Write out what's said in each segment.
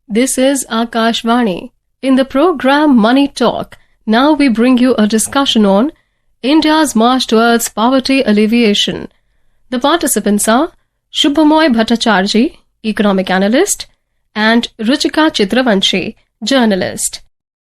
This is Akashvani. In the program Money Talk, now we bring you a discussion on India's march towards poverty alleviation. The participants are Shubhamoy Bhattacharjee, economic analyst, and Ruchika Chitravanshi, journalist.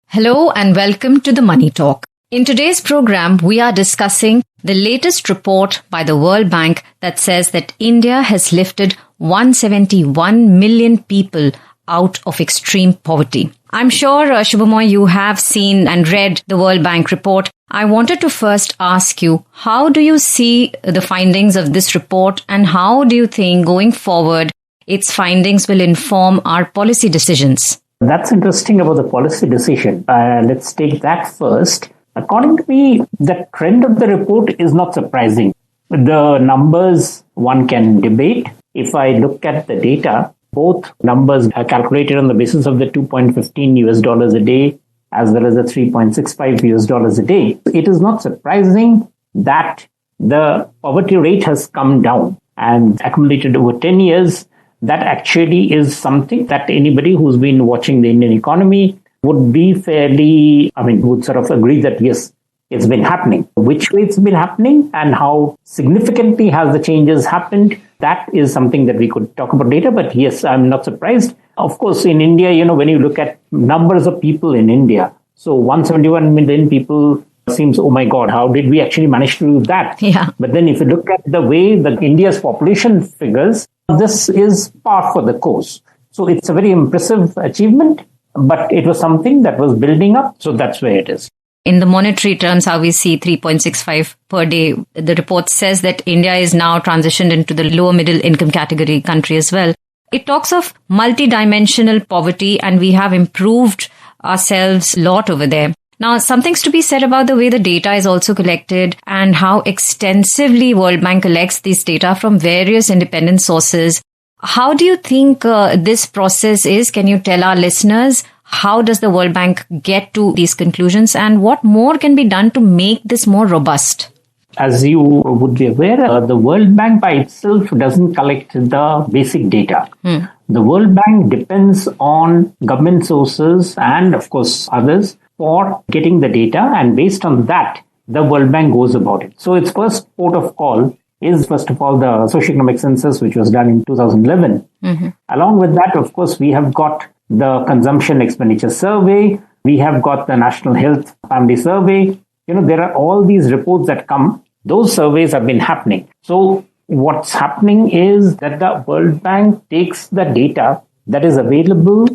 Hello and welcome to the Money Talk. In today's program, we are discussing the latest report by the World Bank that says that India has lifted 171 million people out of extreme poverty. I'm sure, Shubhamoy, you have seen and read the World Bank report. I wanted to first ask you, how do you see the findings of this report and how do you think going forward its findings will inform our policy decisions? That's interesting about the policy decision. Let's take that first. According to me, the trend of the report is not surprising. The numbers one can debate. If I look at the data, both numbers are calculated on the basis of the $2.15 a day as well as the $3.65 a day. It is not surprising that the poverty rate has come down and accumulated over 10 years. That actually is something that anybody who's been watching the Indian economy would be would sort of agree that yes, it's been happening. Which way it's been happening and how significantly has the changes happened, that is something that we could talk about later. But yes, I'm not surprised. Of course, in India, when you look at numbers of people in India, so 171 million people seems, oh my God, how did we actually manage to do that? Yeah. But then if you look at the way that India's population figures, this is par for the course. So it's a very impressive achievement, but it was something that was building up. So that's where it is. In the monetary terms, how we see 3.65 per day, the report says that India is now transitioned into the lower middle income category country as well. It talks of multidimensional poverty and we have improved ourselves a lot over there. Now, something's to be said about the way the data is also collected and how extensively World Bank collects these data from various independent sources. How do you think this process is? Can you tell our listeners how does the World Bank get to these conclusions and what more can be done to make this more robust? As you would be aware, the World Bank by itself doesn't collect the basic data. The World Bank depends on government sources and, of course, others for getting the data. And based on that, the World Bank goes about it. So its first port of call is, first of all, the socioeconomic census, which was done in 2011. Along with that, of course, we have got the consumption expenditure survey. We have got the National Health Family Survey. There are all these reports that come. Those surveys have been happening. So what's happening is that the World Bank takes the data that is available.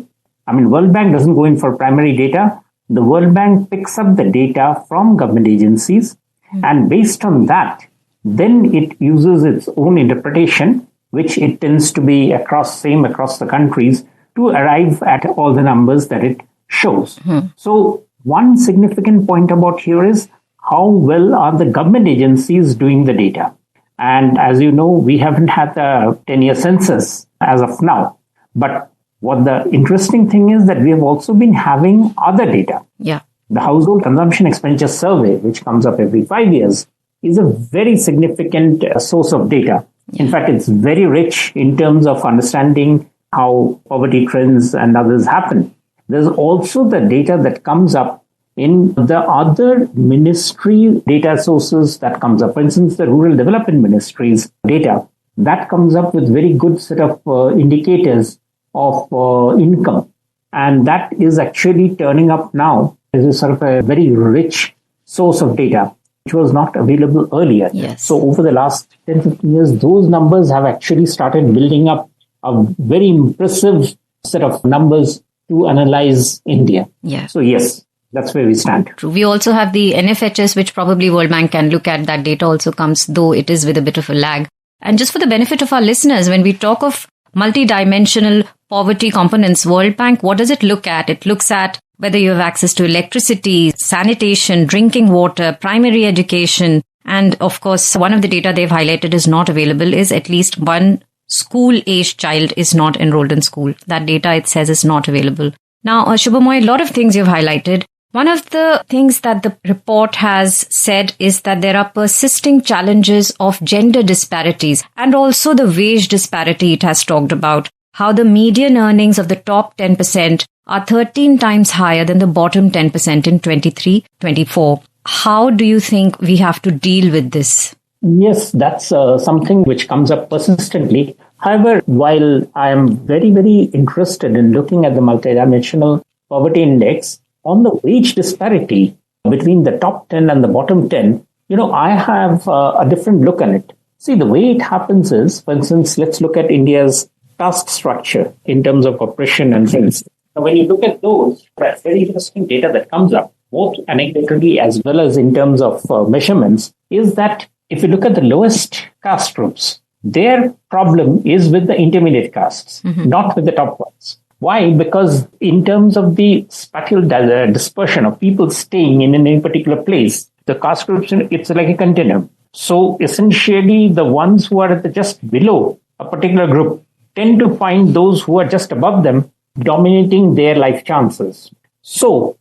World Bank doesn't go in for primary data. The World Bank picks up the data from government agencies. And based on that, then it uses its own interpretation, which it tends to be across the countries, to arrive at all the numbers that it shows. So one significant point about here is how well are the government agencies doing the data? And as you know, we haven't had the 10-year census as of now. But what the interesting thing is that we have also been having other data. Yeah. The Household Consumption Expenditure Survey, which comes up every 5 years, is a very significant source of data. In fact, it's very rich in terms of understanding how poverty trends and others happen. There's also the data that comes up in the other ministry data sources that comes up. For instance, the Rural Development Ministry's data, that comes up with very good set of indicators of income. And that is actually turning up now as a sort of a very rich source of data, which was not available earlier. Yes. So over the last 10-15 years, those numbers have actually started building up a very impressive set of numbers to analyze India. Yeah. So yes, that's where we stand. True. We also have the NFHS, which probably World Bank can look at. That data also comes, though it is with a bit of a lag. And just for the benefit of our listeners, when we talk of multidimensional poverty components, World Bank, what does it look at? It looks at whether you have access to electricity, sanitation, drinking water, primary education. And of course, one of the data they've highlighted is not available is at least one school-aged child is not enrolled in school. That data, it says, is not available. Now, Shubhamoy, a lot of things you've highlighted. One of the things that the report has said is that there are persisting challenges of gender disparities and also the wage disparity it has talked about. how the median earnings of the top 10% are 13 times higher than the bottom 10% in 23-24. How do you think we have to deal with this? Yes, that's something which comes up persistently. However, while I am very, very interested in looking at the multidimensional poverty index, on the wage disparity between the top 10 and the bottom 10, I have a different look on it. See, the way it happens is, for instance, let's look at India's caste structure in terms of oppression and things. Now, when you look at those, that's very interesting data that comes up, both anecdotally as well as in terms of measurements, is that if you look at the lowest caste groups, their problem is with the intermediate castes, not with the top ones. Why? Because in terms of the spatial dispersion of people staying in any particular place, the caste groups, it's like a continuum. So essentially, the ones who are just below a particular group tend to find those who are just above them dominating their life chances. So,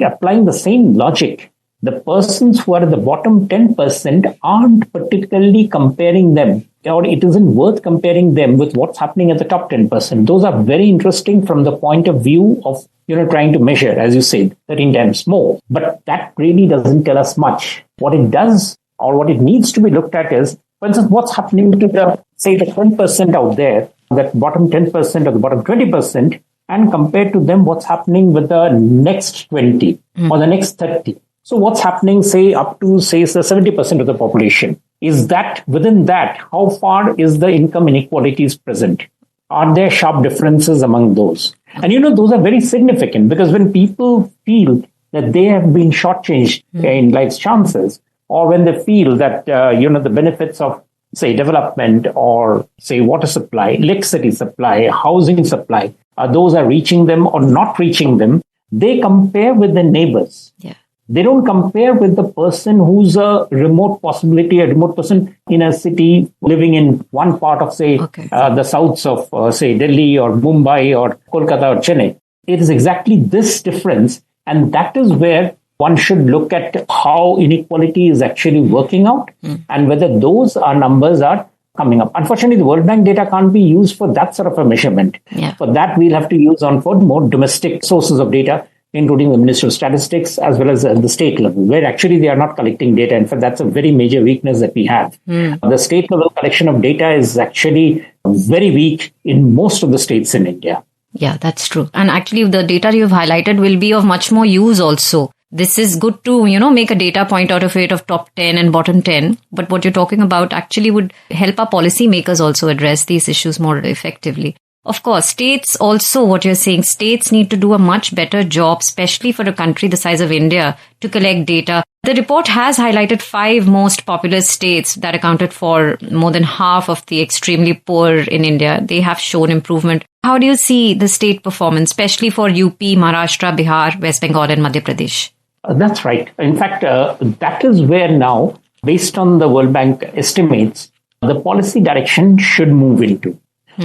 applying the same logic, the persons who are at the bottom 10% aren't particularly comparing them, or it isn't worth comparing them with what's happening at the top 10%. Those are very interesting from the point of view of, trying to measure, as you said, 13 times more. But that really doesn't tell us much. What it does, or what it needs to be looked at is, for instance, what's happening to the 10% out there, that bottom 10% or the bottom 20%, and compared to them, what's happening with the next 20 or the next 30. So what's happening, say, up to, say, the 70% of the population? Is that, within that, how far is the income inequalities present? Are there sharp differences among those? And, those are very significant, because when people feel that they have been shortchanged in life's chances, or when they feel that, the benefits of, say, development or, say, water supply, electricity supply, housing supply, those are reaching them or not reaching them, they compare with their neighbors. Yeah. They don't compare with the person who's a remote person in a city living in one part of, say, the souths of, say, Delhi or Mumbai or Kolkata or Chennai. It is exactly this difference. And that is where one should look at how inequality is actually working out and whether those numbers are coming up. Unfortunately, the World Bank data can't be used for that sort of a measurement. Yeah. For that, we'll have to use for more domestic sources of data, including the Ministry of Statistics as well as the state level, where actually they are not collecting data. In fact, that's a very major weakness that we have. The state level collection of data is actually very weak in most of the states in India. Yeah, that's true. And actually, the data you've highlighted will be of much more use also. This is good to, make a data point out of it of top 10 and bottom 10. But what you're talking about actually would help our policymakers also address these issues more effectively. Of course, states also, what you're saying, states need to do a much better job, especially for a country the size of India, to collect data. The report has highlighted 5 most populous states that accounted for more than half of the extremely poor in India. They have shown improvement. How do you see the state performance, especially for UP, Maharashtra, Bihar, West Bengal and Madhya Pradesh? That's right. In fact, that is where now, based on the World Bank estimates, the policy direction should move into.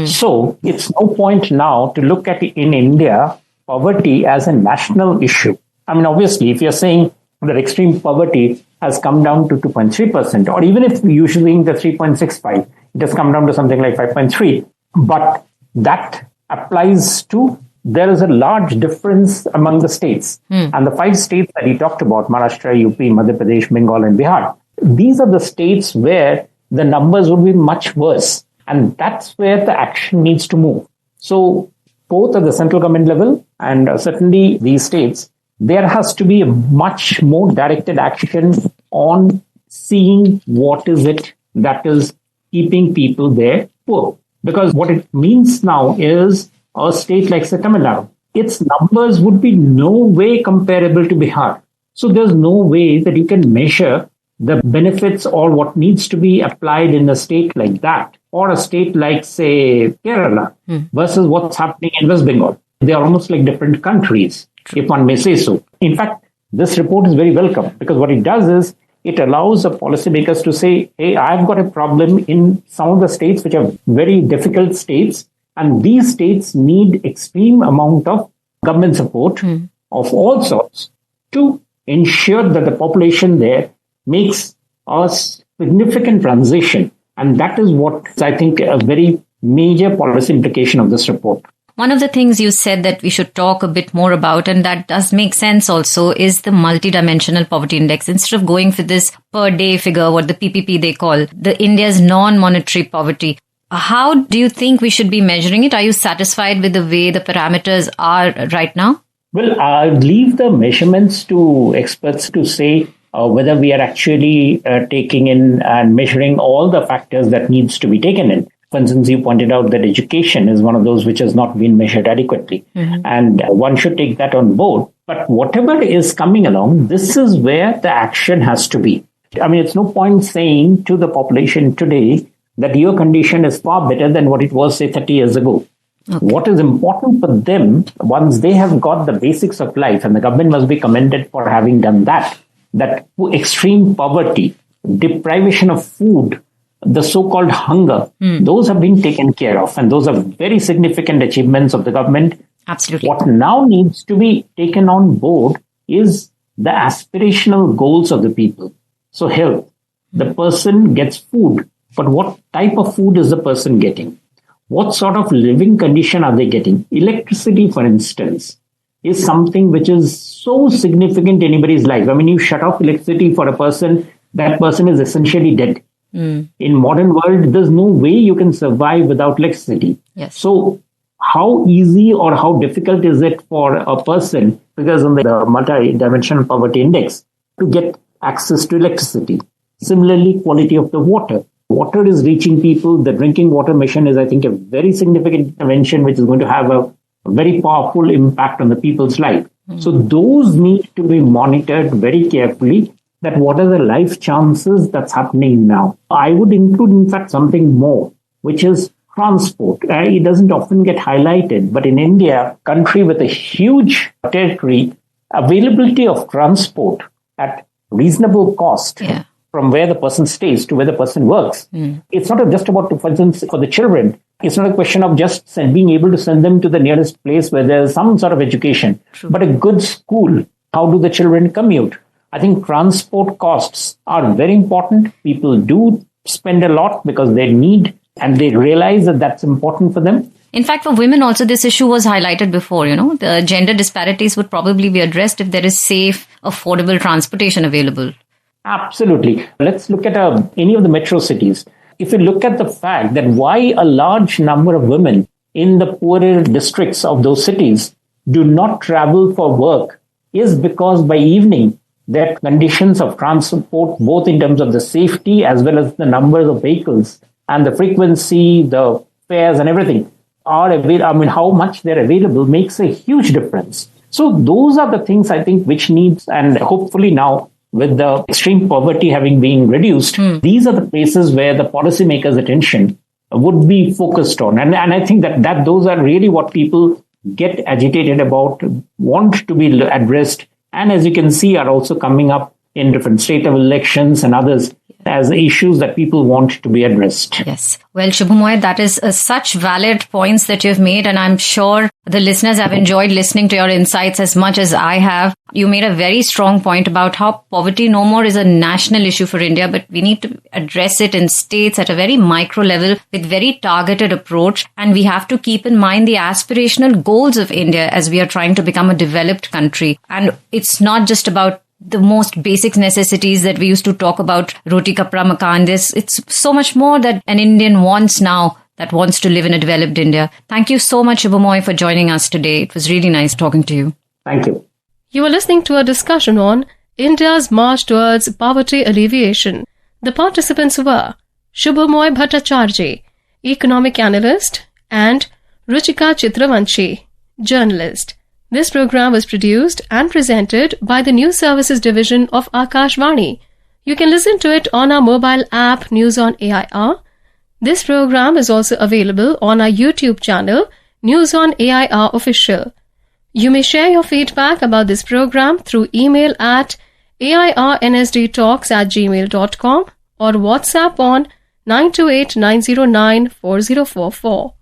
So it's no point now to look at in India poverty as a national issue. I mean, obviously, if you're saying that extreme poverty has come down to 2.3%, or even if usually in the 3.65, it has come down to something like 5.3. But that applies to, there is a large difference among the states. And the 5 states that he talked about, Maharashtra, UP, Madhya Pradesh, Bengal, and Bihar, these are the states where the numbers would be much worse. And that's where the action needs to move. So both at the central government level and certainly these states, there has to be a much more directed action on seeing what is it that is keeping people there poor. Because what it means now is a state like Tamil Nadu, its numbers would be no way comparable to Bihar. So there's no way that you can measure the benefits or what needs to be applied in a state like that, or a state like, say, Kerala, versus what's happening in West Bengal. They are almost like different countries, if one may say so. In fact, this report is very welcome, because what it does is it allows the policymakers to say, hey, I've got a problem in some of the states which are very difficult states, and these states need extreme amount of government support of all sorts to ensure that the population there makes a significant transition. And that is what I think a very major policy implication of this report. One of the things you said that we should talk a bit more about, and that does make sense also, is the multidimensional poverty index. Instead of going for this per day figure, what the PPP they call, the India's non-monetary poverty, how do you think we should be measuring it? Are you satisfied with the way the parameters are right now? Well, I'll leave the measurements to experts to say whether we are actually taking in and measuring all the factors that needs to be taken in. For instance, you pointed out that education is one of those which has not been measured adequately. And one should take that on board. But whatever is coming along, this is where the action has to be. I mean, it's no point saying to the population today that your condition is far better than what it was, say, 30 years ago. Okay. What is important for them, once they have got the basics of life, and the government must be commended for having done that extreme poverty, deprivation of food, the so-called hunger, those have been taken care of. And those are very significant achievements of the government. Absolutely. What now needs to be taken on board is the aspirational goals of the people. So health, the person gets food, but what type of food is the person getting? What sort of living condition are they getting? Electricity, for instance, is something which is so significant in anybody's life. I mean, you shut off electricity for a person, that person is essentially dead. In modern world, there's no way you can survive without electricity. Yes. So how easy or how difficult is it for a person, because on the multi-dimensional poverty index, to get access to electricity? Similarly, quality of the water. Water is reaching people. The drinking water mission is, I think, a very significant intervention which is going to have a very powerful impact on the people's life. So those need to be monitored very carefully, that what are the life chances that's happening now. I would include, in fact, something more, which is transport. It doesn't often get highlighted, but in India, country with a huge territory, availability of transport at reasonable cost from where the person stays to where the person works. It's not just about, for instance, for the children, it's not a question of just being able to send them to the nearest place where there's some sort of education, but a good school. How do the children commute? I think transport costs are very important. People do spend a lot because they need and they realize that that's important for them. In fact, for women also, this issue was highlighted before. The gender disparities would probably be addressed if there is safe, affordable transportation available. Absolutely. Let's look at any of the metro cities. If you look at the fact that why a large number of women in the poorer districts of those cities do not travel for work is because by evening, their conditions of transport, both in terms of the safety as well as the numbers of vehicles and the frequency, the fares and everything are available. I mean, how much they're available makes a huge difference. So those are the things I think which needs, and hopefully now with the extreme poverty having been reduced, these are the places where the policymakers' attention would be focused on. And I think that those are really what people get agitated about, want to be addressed, and as you can see, are also coming up in different state level elections and others as issues that people want to be addressed. Yes. Well, Shubhamoy, that is such valid points that you've made, and I'm sure the listeners have enjoyed listening to your insights as much as I have. You made a very strong point about how poverty no more is a national issue for India, but we need to address it in states at a very micro level with very targeted approach. And we have to keep in mind the aspirational goals of India as we are trying to become a developed country. And it's not just about the most basic necessities that we used to talk about, roti, kapra, makan. It's so much more that an Indian wants now, that wants to live in a developed India. Thank you so much, Shubhamoy, for joining us today. It was really nice talking to you. Thank you. You are listening to a discussion on India's march towards poverty alleviation. The participants were Shubhamoy Bhattacharjee, economic analyst, and Ruchika Chitravanshi, journalist. This program was produced and presented by the News Services Division of Akashvani. You can listen to it on our mobile app News on AIR. This program is also available on our YouTube channel, News on AIR Official. You may share your feedback about this program through email at airnsdtalks@gmail.com or WhatsApp on 928-909-4044.